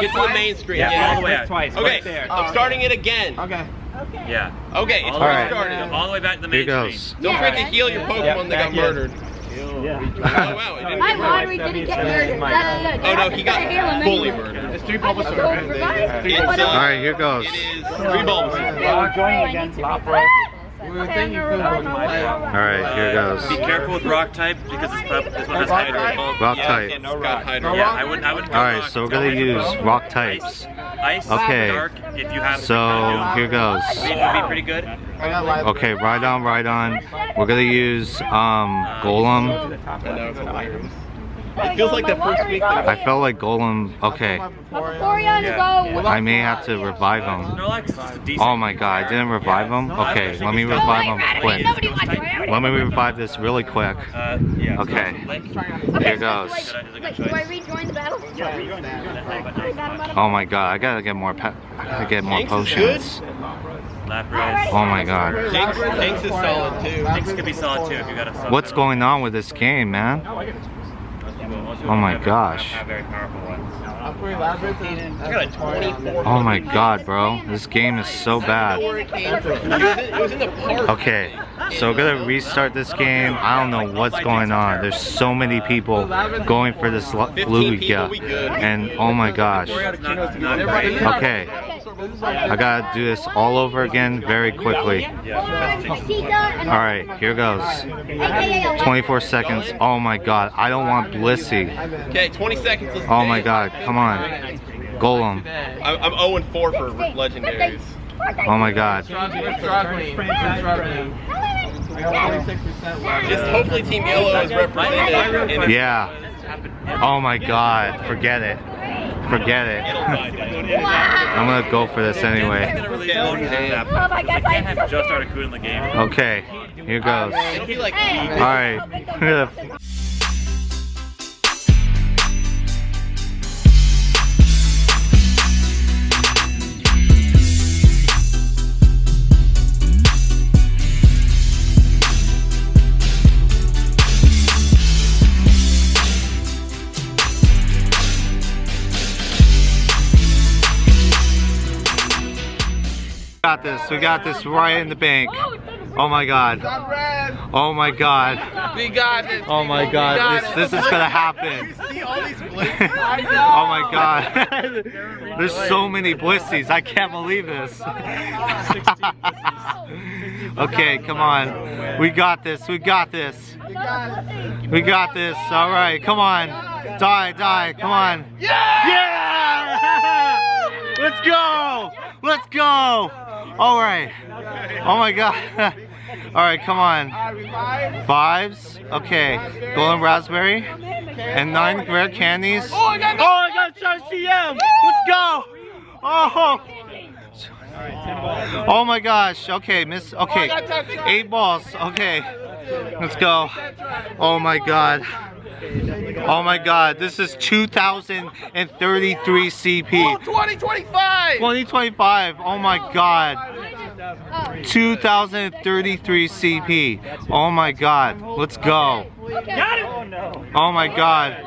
Get to the main screen. Yeah, all the way out. Twice. Okay, Right there. I'm starting it again. Okay. Yeah. Okay, it's Alright. restarted. All the way back to the main Here goes. screen. Don't forget to heal your Pokemon that got murdered. Yeah. Oh wow, it didn't My get murdered. lottery didn't get murdered. That's good. Oh no, he got fully anyway. murdered. It's 3 Bulbasaur. It's, Alright, here goes. It is 3 Bulbasaur. We're joining against Lapras. Thank you for Alright, here goes. Be careful with rock type because this one has Hydro. Rock Yeah, type. it's got Hydro. Yeah, I wouldn't go Alright, rock. so we're gonna use rock types. Ice, Okay. dark, if you have So here goes. Green would be pretty good. Okay, right on, right on. We're gonna use Golem. I know, it's hilarious. It feels like the first week that I felt like Golem. Okay, I may have to revive him. Snorlax is a decent. Oh my god, I didn't revive him? Okay, let me revive him quick. Let me revive this really quick. Yeah. Okay, here goes. Do I rejoin the battle? Oh my god, I gotta get more potions. Lapras. Oh my god. Jinx is solid too. Jinx could be solid too if you got a solid. What's going on with this game, man? Oh my gosh. Have very powerful ones. I got a 24. Oh my god, bro. This game is so bad. It was in the park. Okay, so we're gonna restart this game. I don't know what's going on. There's so many people going for this Lugia. And oh my gosh. Okay, I gotta do this all over again very quickly. Alright, here goes. 24 seconds. Oh my god, I don't want Blissey. Okay, 20 seconds. Let's Oh my god, come on. Golem. I'm 0-4 for legendaries. Oh my god. Just hopefully Team Yellow is represented in Yeah. Oh my god, forget it. Forget it. I'm gonna go for this anyway. Oh my god, I can't have just Articuno in the game. Okay, here goes. Alright. We got this right in the bank. Oh my god. Oh my god. We got it. Oh my god. This is gonna happen. You see all these blizzards? Oh my god. There's so many blissies. I can't believe this. Okay, come on. We got this. We got this. We got this. Alright, come on. Die. Come on. Yeah! Let's go! Let's go! Alright. Oh my god. Alright, come on. 5s. Okay. Golden raspberry. And 9 rare candies. Oh, I got CM! Let's go! Oh! Oh my gosh. Okay, miss. Okay. 8 balls. Okay. Let's go. Oh my god. Oh my god, this is 2033 CP. 2025! 2025, oh my god. 2033 CP. Oh my god, let's go. Oh my god.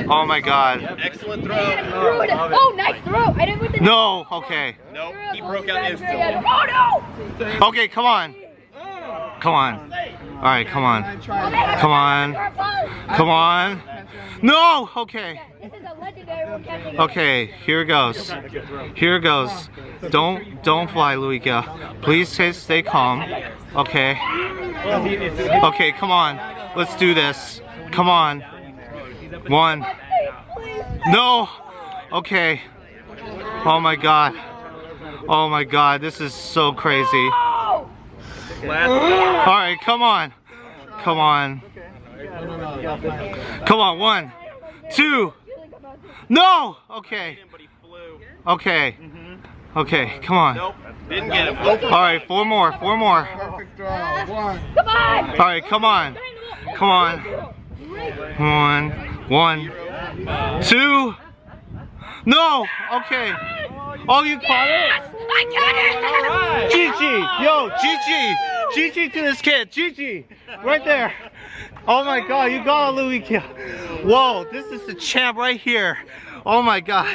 Oh my god. Excellent throw. Oh, nice throw. I didn't. No, okay. Nope, he broke out instantly. Oh no! Okay, come on. Come on. Alright, come on. Come on. Come on. No! Okay. Okay, here it goes. Here it goes. Don't fly, Lugia. Please stay calm. Okay. Okay, come on. Let's do this. Come on. 1. No! Okay. Oh my god. Oh my god, this is so crazy. Alright, come on. Come on. Come on, 1, 2. No! Okay. Okay. Okay, come on. Nope, didn't get him. Alright, 4 more. Perfect throw. 1. Come on! Alright, come on. Come on. Come on. 1, 2. No! Okay. Oh, you caught it? I got it! GG! Yo, GG! GG to this kid! GG! Right there! Oh my god, you got a Lugia! Whoa, this is the champ right here! Oh my God.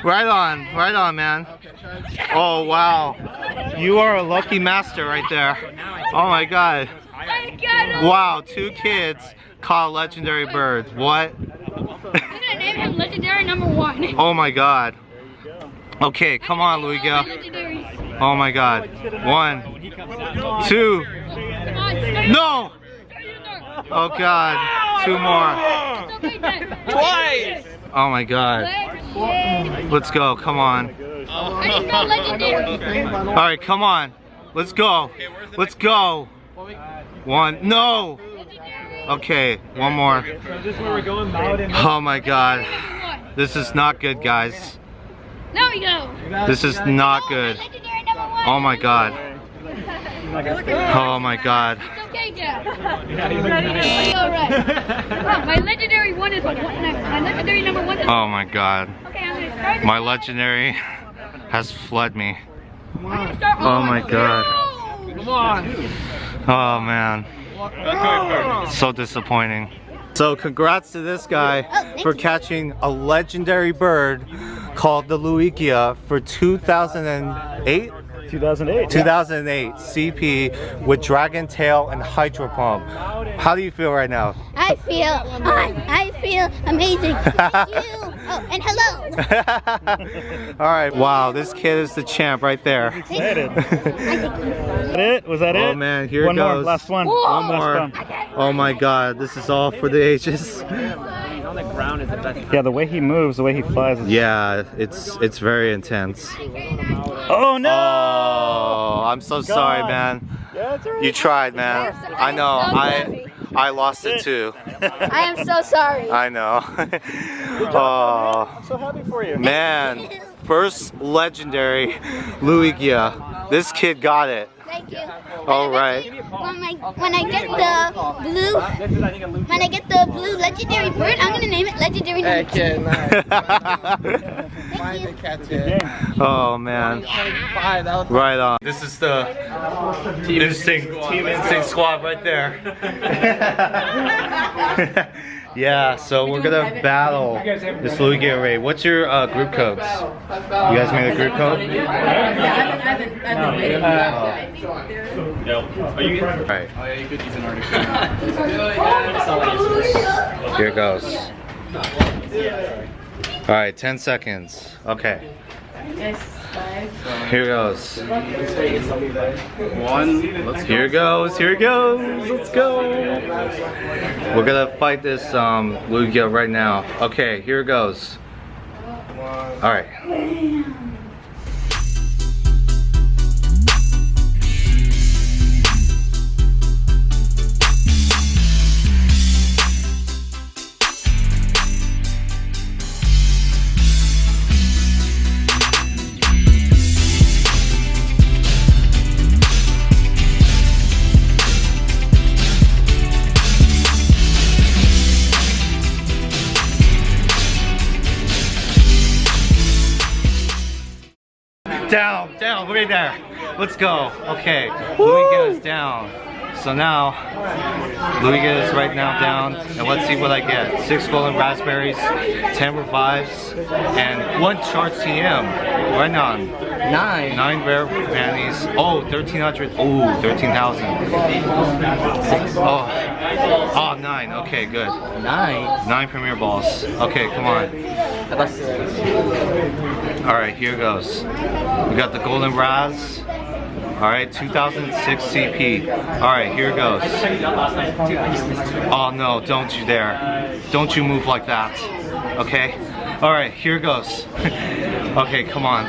Right on, man. Oh wow. You are a lucky master right there. Oh my God. I got him. Wow, 2 kids caught a legendary bird. What? I'm gonna name him Legendary number 1. Oh my God. Okay, come on, Lugia. Legendaries. Oh my God. 1, 2. Come on, start. No! Oh God. 2 more. It's okay, Dad. Twice. Oh my God. Legend. Let's go. Come on. I just got Legendary. All right, come on. Let's go. Let's go. 1. No. Okay, 1 more. This is where we're going, Mountain. Oh my God. This is not good, guys. There we go. This is not good. Legendary number 1. Oh my God. Oh my God. It's okay, Dad. It's alright. My legendary 1 is my legendary number 1 is. Oh my God. Okay, I'm gonna start. My legendary has fled me. I'm gonna start. Oh my God. Come on. Oh man. So disappointing. So congrats to this guy for catching a legendary bird called the LUGIA for 2008? 2008. 2008 CP with dragon tail and hydro pump. How do you feel right now? I feel amazing. Thank you. Oh, and hello. All right. Wow, this kid is the champ right there. Excited. Was that it? Was that it? Oh man, here One it goes. more, last one. One more. Last one. Oh my God, this is all for the ages. Yeah, the way he moves, the way he flies. Is... Yeah, it's very intense. Oh no! Oh, I'm so sorry, man. Yeah, it's all right. You tried, man. I know. I lost it too. I am so sorry. I know. Oh I'm so happy for you. man, first legendary LUGIA. This kid got it. Thank you. All right. When I get the blue legendary bird, I'm gonna name it legendary Hey, number 2. kid. Nice. Thank you. Catch it. Oh man. 25. That was Right on. This is the Team Instinct squad right there. Yeah, so we're gonna battle this LUGIA raid. What's your group codes? You guys made a group code? Alright. Here it goes. Alright, 10 seconds. Okay. Here goes. Here goes. Here goes. Let's go. We're gonna fight this LUGIA right now. Okay, here it goes. All right. Down, right there. Let's go. Okay, LUGIA is down. So now, LUGIA is right now down, and let's see what I get. 6 golden raspberries, 10 revives, and 1 charge TM. Right on. 9 rare panties. Oh, 1,300. Oh, 13,000. Oh, 9. Okay, good. 9 premier balls. Okay, come on. Alright, here goes. We got the golden raz. Alright, 2006 CP. Alright, here it goes. Oh no, don't you dare. Don't you move like that. Okay? Alright, here it goes. Okay, come on.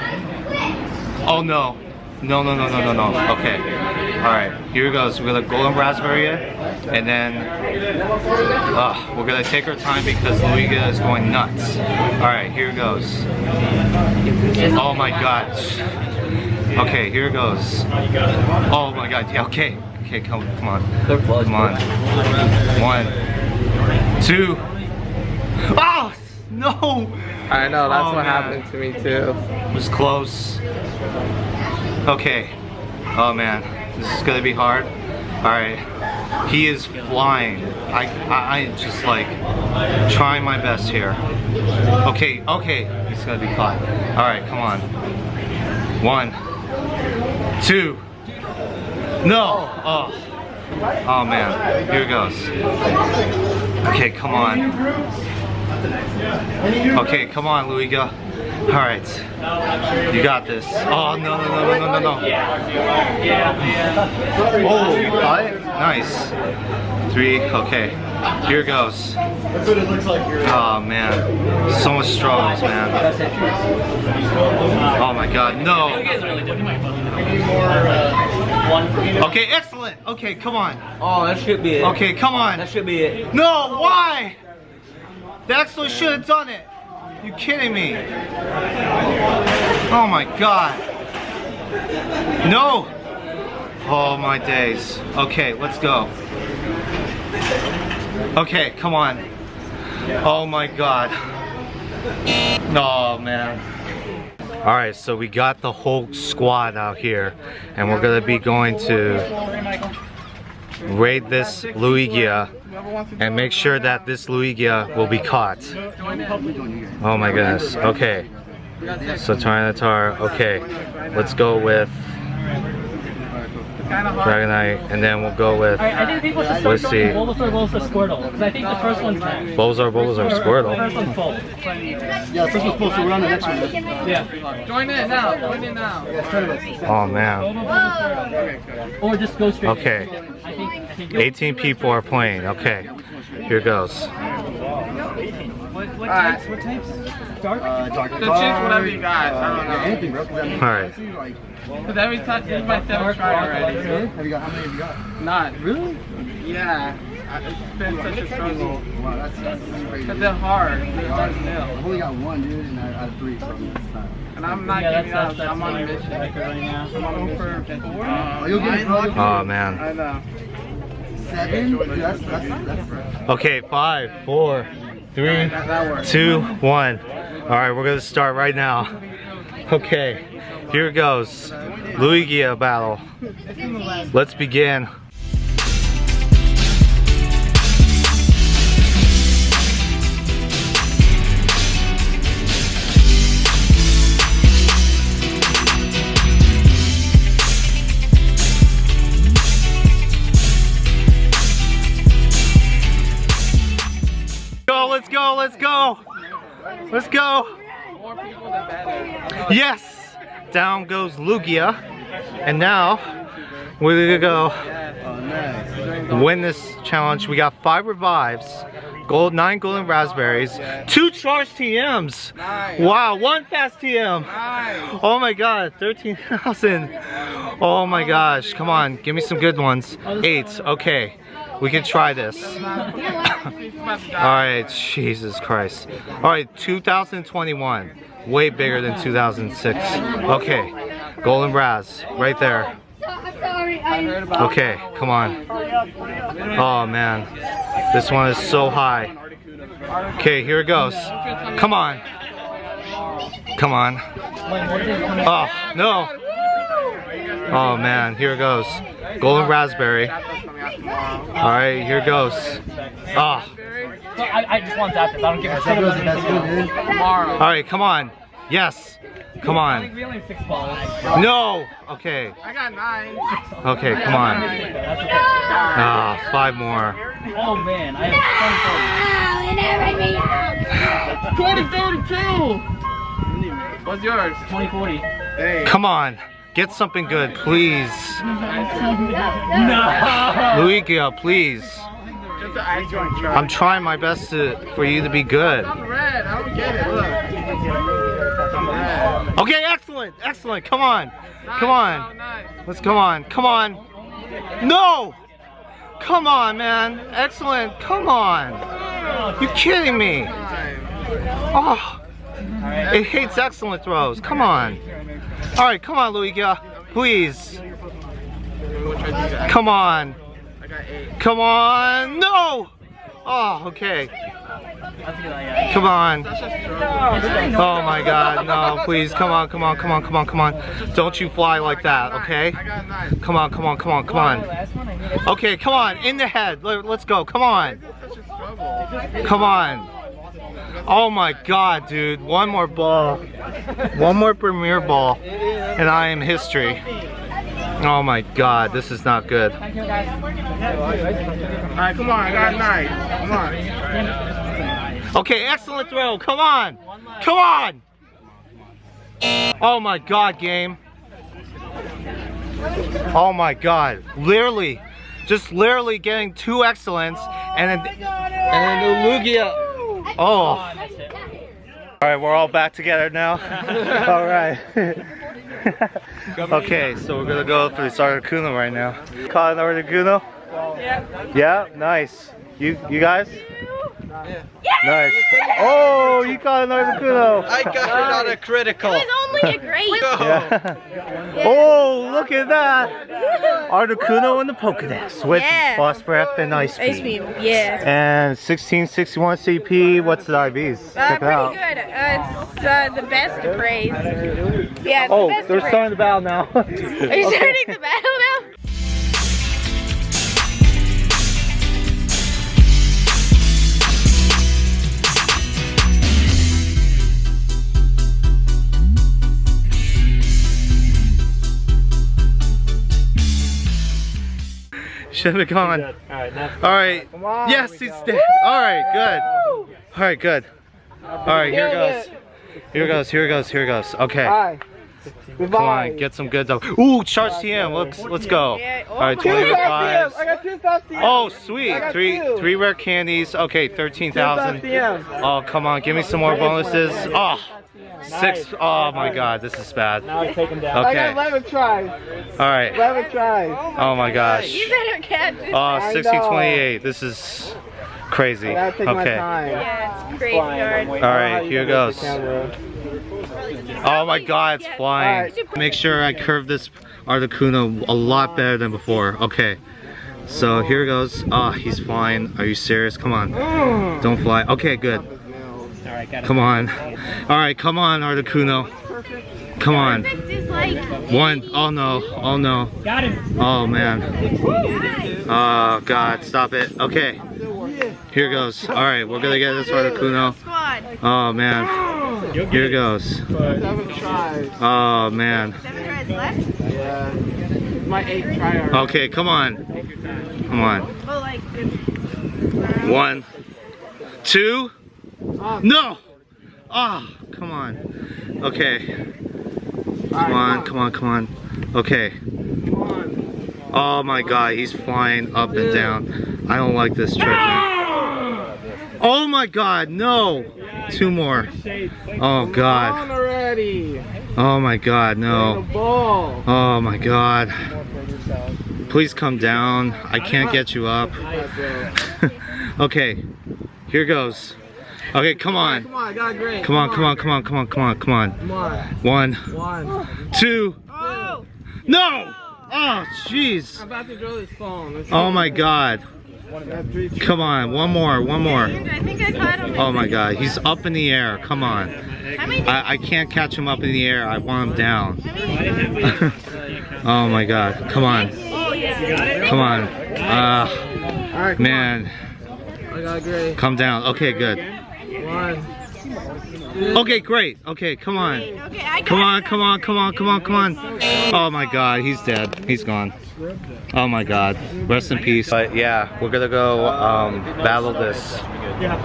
Oh no. No. Okay. Alright, here it goes. We got a golden raspberry, and then we're gonna take our time because LUGIA is going nuts. Alright, here it goes. Oh my god. Okay, here it goes. Oh my god, yeah, okay. Okay, come on. Come on. 1, 2. Oh! No! I know, that's what man. happened to me too. It was close. Okay. Oh man, this is gonna be hard. Alright. He is flying. I just like trying my best here. Okay, he's gonna be caught. All right, come on. 1, 2. No. Oh man. Here it goes. Okay, come on. Okay, come on, Luigia. All right, you got this. Oh no. Oh, you caught it? Nice. 3. Okay, here it goes. Oh man, so much struggles, man. Oh my God, no. Okay, excellent. Okay, come on. Oh, that should be it. Okay, come on. That should be it. No, why? The excellent should have done it. You kidding me? Oh my God. No. Oh my days. Okay, let's go. Okay, come on. Oh my God. Oh man. Alright, so we got the whole squad out here and we're gonna be going to raid this Luigia and make sure that this Luigia will be caught. Oh my goodness. Okay. So Tyranitar, okay. Let's go with Dragonite, and then we'll go with, I think people should start going Bulbasaur, Squirtle, because I think the first one's next. Bulbasaur, Squirtle. The first one's full. Yeah, first one's supposed to run the next one. Yeah. Join in now. Join in now. Oh man. Or just go straight. Okay. I think 18 people are playing. Okay. Here goes. What types? Dark? So choose whatever you got. I don't know. Anything, bro. Alright. Because every time you might have tried already. Have you got, how many have you got? Not. Really? Yeah. It's been such a struggle. Wow, that's crazy. Because they're hard. They're hard to nail. I've only got 1, dude, and I had 3 from this time. And I'm not giving up. I'm on a mission. I'm on for 4. Oh, you'll get it, bro. Oh man. I know. 7? Dude, that's Okay, 5, 4, 3, 2, 1. Alright, we're gonna start right now. Okay, here it goes. Luigia battle. Let's begin. Let's go! Let's go! More people the better. Yes! Down goes Lugia. And now, we're gonna go win this challenge. We got 5 revives, 9 golden raspberries, 2 charged TMs. Nice. Wow, 1 fast TM. Nice. Oh my God, 13,000. Oh my gosh, come on, give me some good ones. 8, okay. We can try this. Alright, Jesus Christ. Alright, 2021. Way bigger than 2006. Okay, golden raz, right there. Okay, come on. Oh man, this one is so high. Okay, here it goes. Come on. Come on. Oh, no. Oh man, here it goes. Golden raspberry. Alright, here it goes. Oh. I just want that. I don't give a shit about anything. Alright, come on. Yes. Come on. We only have 6 balls. No. Okay. I got 9. Okay, come on. That's okay. Ah, 5 more. Oh man, I have 2032! What's yours? 2040. Come on. Get something good, please. No! Luigia, please. Just an ice try. I'm trying my best for you to be good. I'm red. I don't get it. Look. I'm red. Okay, excellent. Excellent. Come on. Come on. Nice. Let's come on. Come on. No! Come on, man. Excellent. Come on. You kidding me? Oh. It hates excellent throws. Come on. Alright, come on, Luigia. Please. Come on. I got 8. Come on. No! Oh, okay. Come on. Oh my God, no, please, come on, come on, come on, come on, come on. Don't you fly like that, okay? Come on, come on, come on, come on. Okay, come on, in the head. Let's go, come on. Come on. Oh my God, dude, one more ball. One more premier ball, and I am history. Oh my God, this is not good. Alright, come on, I got a 9. Come on. Okay, excellent throw, come on. Come on. Oh my God, game. Oh my God, literally, just literally getting 2 excellents and then the LUGIA. Oh. Alright, we're all back together now. Alright. Okay, so we're gonna go for this ARTICUNO right now. Caught an ARTICUNO? Yeah. Yeah, nice. You guys? Yeah. Nice. Oh, you caught an ARTICUNO. I got it on a critical. It was only a grade. Yeah. Oh, look at that. ARTICUNO in the Pokedex with Boss Breath and Ice Beam. Yeah. And 1661 CP. What's the IVs? Check it out. Pretty good. It's the best to praise. Yeah, it's Oh, the best they're to praise. starting the battle now. Are you starting the battle now? Should have gone. Alright. Yes, he's dead. Alright, good. Alright, good. Alright, here goes. Here goes, here goes, here goes. Okay. Come on, get some good though. Ooh, charge TM. Let's go. Alright, 25. I got 2,000. Oh, sweet. Three rare candies. Okay, 13,000. Oh, come on, give me some more bonuses. Oh. 6. Oh my God, this is bad. Now I take him down. I Okay. got 11 tries. Alright. 11 tries. Oh my gosh. You better catch it. Oh, 1628. This is crazy. I gotta take my Okay. time. Yeah, it's graveyard. Alright, here goes. Oh my God, it's flying. Make sure I curve this ARTICUNO a lot better than before. Okay. So here goes. Oh, he's flying. Are you serious? Come on. Don't fly. Okay, good. Come on. Alright, come on, ARTICUNO. Come on. It's like 1. Oh no. Oh no. Got him. Oh man. Oh God, stop it. Okay. Here goes. Alright, we're gonna get this ARTICUNO. squad. Oh man. Here goes. 7 tries. Oh man. 7 tries left. Yeah. My 8th try already. Okay, come on. Come on. Oh, like 1, 2. No! Ah, come on. Okay. Come on, come on, come on. Okay. Oh my God, he's flying up and down. I don't like this trick, man. Oh my God, no! 2 more. Oh God. Already. Oh my God, no. Ball. Oh my God. Please come down. I can't get you up. Okay. Here goes. Okay, come on. Come on, I got great. Come on, come on, come on, come on, come on, come on. Come on. 1, 1. 2. oh. No! Oh, jeez. I'm about to drill this phone. Oh my God. Come on, one more. I think I caught him. Oh my God, he's up in the air. Come on. How many I can't catch him up in the air. I want him down. Oh my God. Come on. Oh, yeah. Come on. Alright, Man. I got great. Come down. Okay, good. 1. Okay, great. Okay, come on. Okay, I got Come on, it. come on, come on, come on, come on. Oh my God, he's dead. He's gone. Oh my God. Rest in peace. But yeah, we're gonna go battle this.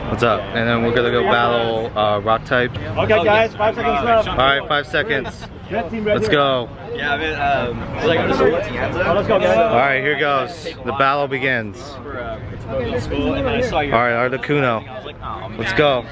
What's up? And then we're gonna go battle rock type. Okay, guys, 5 seconds left. Alright, 5 seconds. Let's go. Yeah, I mean, let's go, Let's go, guys. Alright, here goes. The battle begins. Alright, ARTICUNO. Let's go.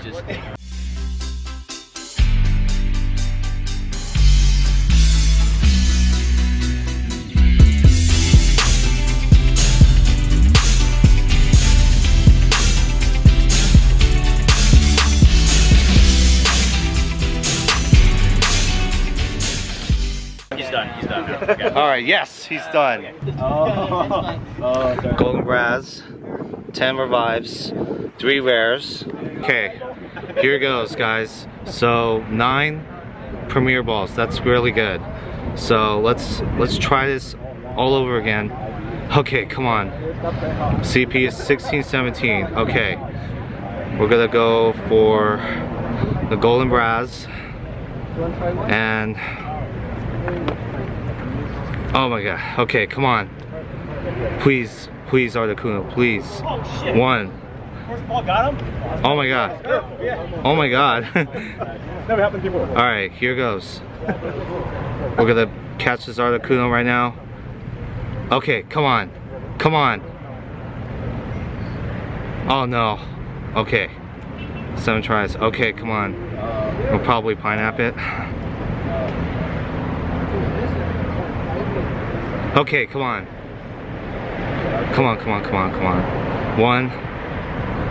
He's done. He's done now. Okay. Alright, yes, he's done. Golden Raz 10 revives, 3 rares. Okay, here goes, guys. So 9 premier balls. That's really good. So let's try this all over again. Okay, come on. CP is 1617. Okay, we're gonna go for the golden brass and oh my god. Okay, come on. Please, please, Articuno, please. One. Oh my god. Oh my god. Never happened before. Alright, here goes. We're gonna catch this Articuno right now. Okay, come on. Come on. Oh no. Okay. 7 tries. Okay, come on. We'll probably pineapple it. Okay, come on. Come on, come on, come on, come on. 1.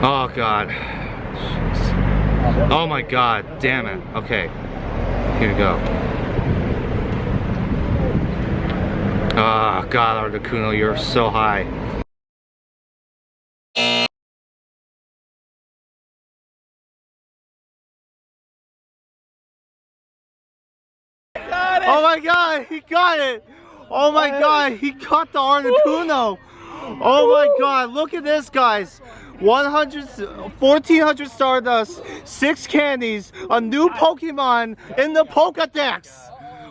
Oh god. Oh my god, damn it. Okay. Here we go. Oh god, Articuno, you're so high. Oh my god, he got it! Oh my god, he caught the Articuno! Oh my god, look at this, guys! 1400 Stardust, 6 candies, a new Pokemon in the Pokedex!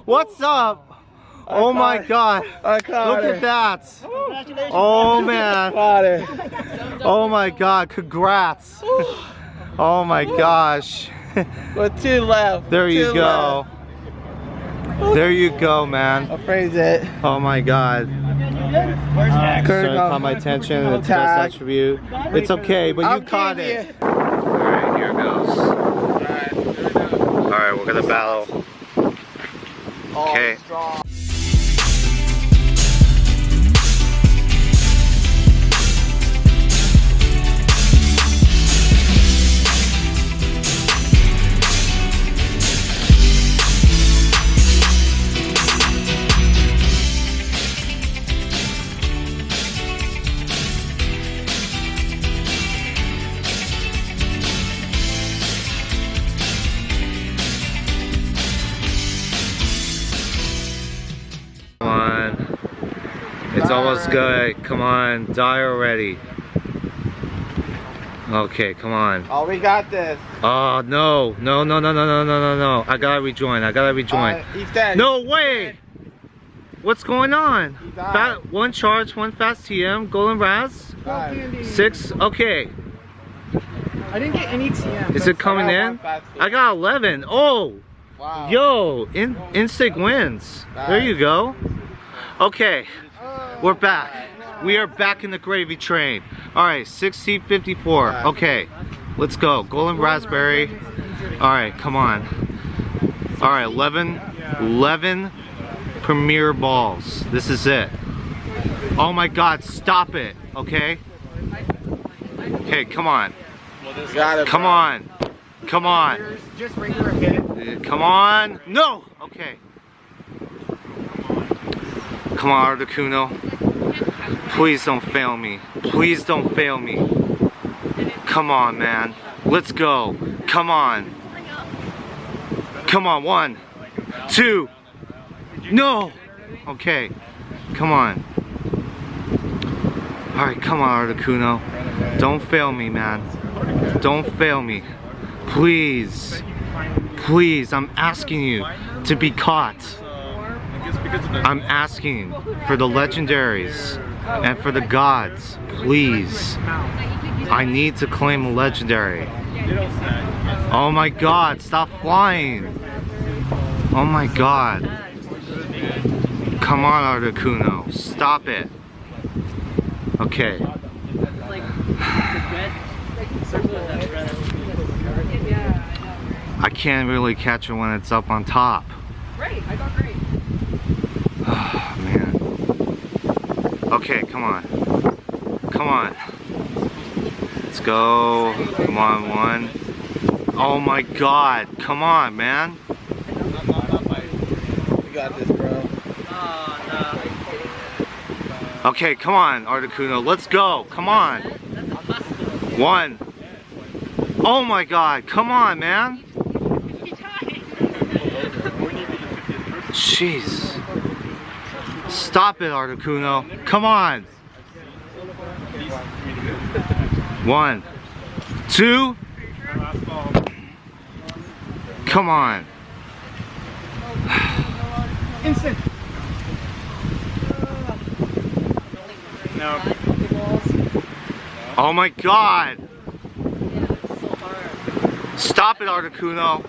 What's up? Oh my god, look at that! Oh man! Oh my god, congrats! Oh my gosh! With 2 left. There you go. There you go, man. I'll phrase it. Oh my god. Starting to caught my attention. The test attribute. It's okay, but you caught it. Alright, here goes. Alright, we're gonna battle. Okay. It's almost good. Come on, die already. Okay, come on. Oh, we got this. Oh no, no, no, no, no, no, no, no, no! I gotta rejoin. I gotta rejoin. He's dead. No way! What's going on? 1 charge, 1 fast TM, golden ras, 6. Okay. I didn't get any TM. Is it coming in? I got 11. Oh, wow. Yo, Instinct wins. There you go. Okay. We're back. We are back in the gravy train. Alright, 1654. Okay, let's go. Golden raspberry. Alright, come on. Alright, 11 premier balls. This is it. Oh my god, stop it. Okay? Okay, come on. Come on. Come on. just regular hit. Come on. No! Okay. Come on, Articuno. Please don't fail me. Please don't fail me. Come on, man. Let's go. Come on. Come on. 1, 2. No! Okay. Come on. Alright, come on, Articuno. Don't fail me, man. Don't fail me. Please. Please, I'm asking you to be caught. I'm asking for the legendaries and for the gods, please. I need to claim a legendary. Oh my god, stop flying. Oh my god. Come on, Articuno, stop it. Okay. I can't really catch it when it's up on top. Great, I got great. Oh, man. Okay, come on. Come on. Let's go. Come on, 1. Oh my god. Come on, man. We got this, bro. Okay, come on, Articuno. Let's go. Come on. 1. Oh my God, come on, man. Jeez. Stop it, Articuno. Come on. 1, 2. Come on. Instant. No. Oh my God. Stop it, Articuno.